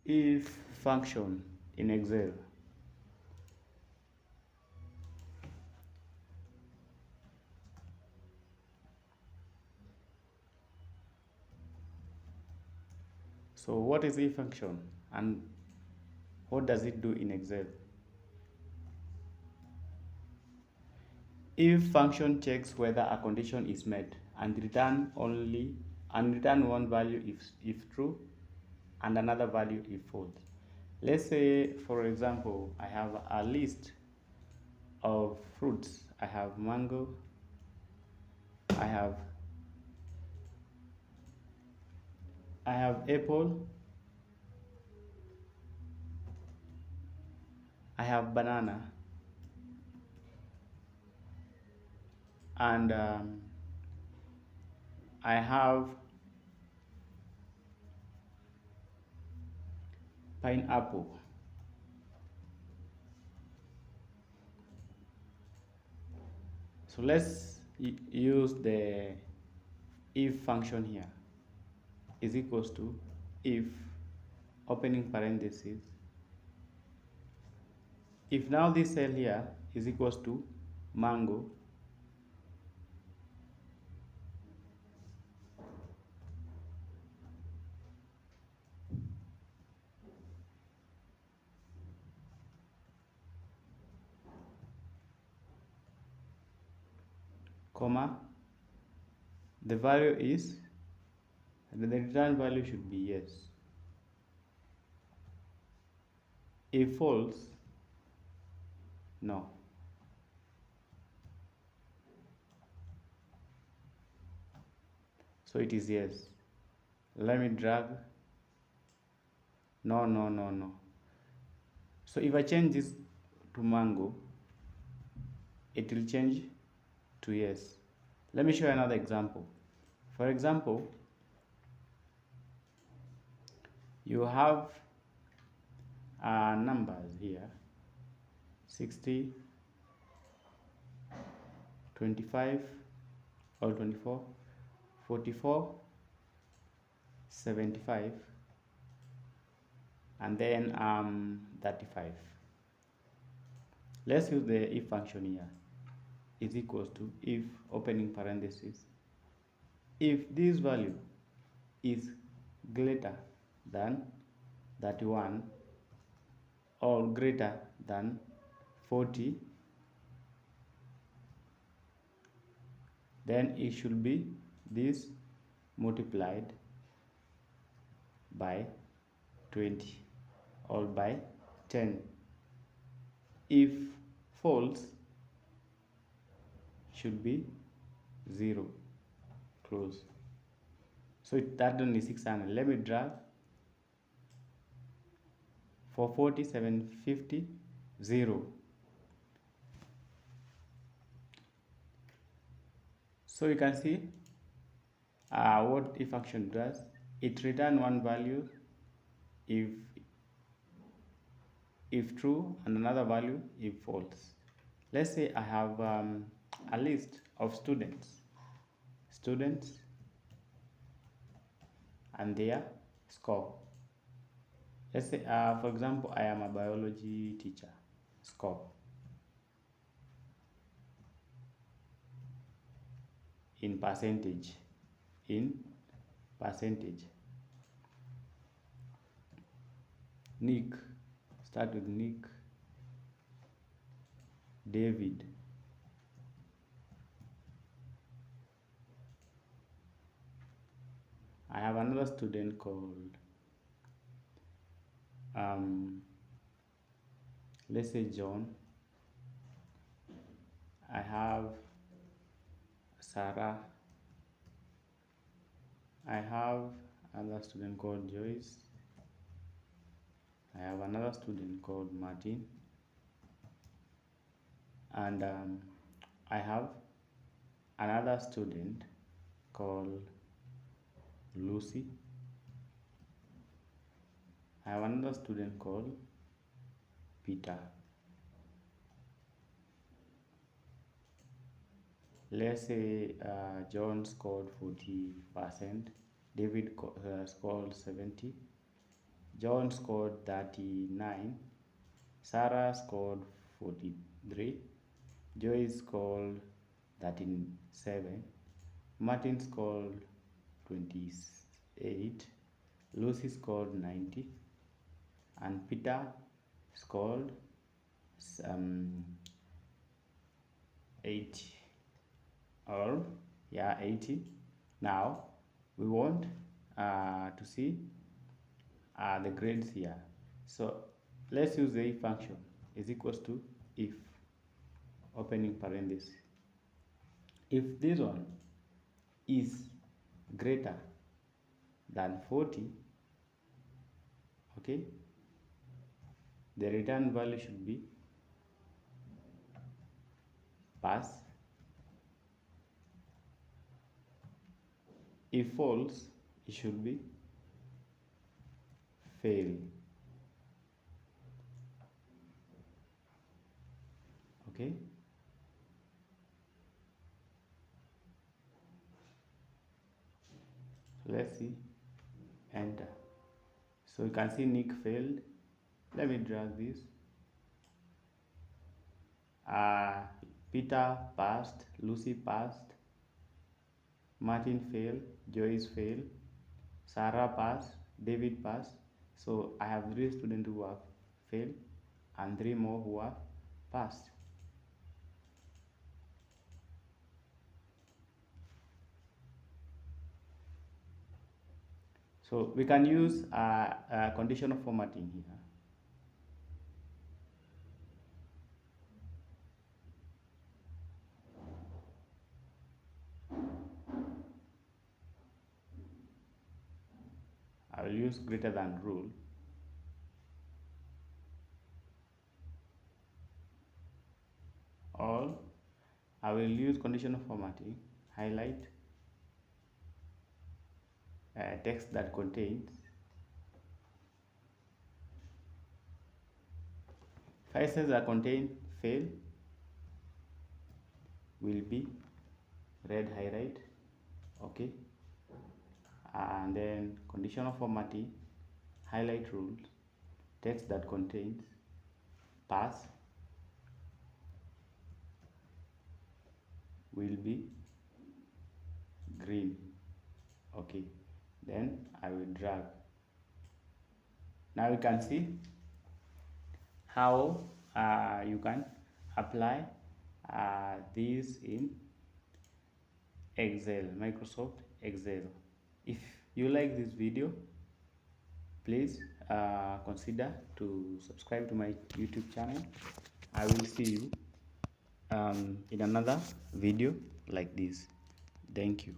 if function in Excel. So what is if function and what does it do in Excel? If function checks whether a condition is met and return one value if true and another value if false. Let's say, for example, I have a list of fruits. I have mango, I have apple, I have banana, and I have pineapple. So let's use the if function here is equals to if opening parenthesis. If now this cell here is equals to mango, comma, the value is, the return value should be yes. If false, no. So it is yes. Let me drag. No. So if I change this to mango, it will change to yes. Let me show you another example. For example, you have numbers here 60, 25 or 24, 44, 75, and then 35. Let's use the if function here is equals to if opening parenthesis. If this value is greater than 31 or greater than 40, then it should be this multiplied by 20 or by 10. If false, should be 0, close. So that one is 600. Let me drag for 4750, 0. So you can see what if function does. It returns one value if true and another value if false. Let's say I have a list of students and their score. Let's say for example I am a biology teacher. Score in percentage. Nick, start with Nick. David, I have another student called let's say John. I have Sarah. I have another student called Joyce. I have another student called Martin. And I have another student called Lucy. I have another student called Peter. Let's say John scored 40%, David scored 70, John scored 39, Sarah scored 43, Joyce scored 37, Martin scored 28, Lucy scored 90, and Peter scored 80. Or 80. Now we want to see the grades here. So let's use the if function is equals to if, opening parenthesis. If this one is greater than 40, okay, the return value should be pass. If false, it should be fail. Okay. Let's see. Enter. So you can see Nick failed. Let me drag this. Peter passed, Lucy passed, Martin failed, Joyce failed, Sarah passed, David passed. So I have 3 students who have failed and 3 more who have passed. So we can use conditional formatting here. I will use greater than rule. Or I will use conditional formatting, highlight text that contains. If I say that contain fail, will be red highlight, okay. And then conditional formatting, highlight rules, text that contains pass will be green, okay. Then I will drag. Now you can see how you can apply this in Excel, Microsoft Excel. If you like this video, please consider to subscribe to my YouTube channel. I will see you in another video like this. Thank you.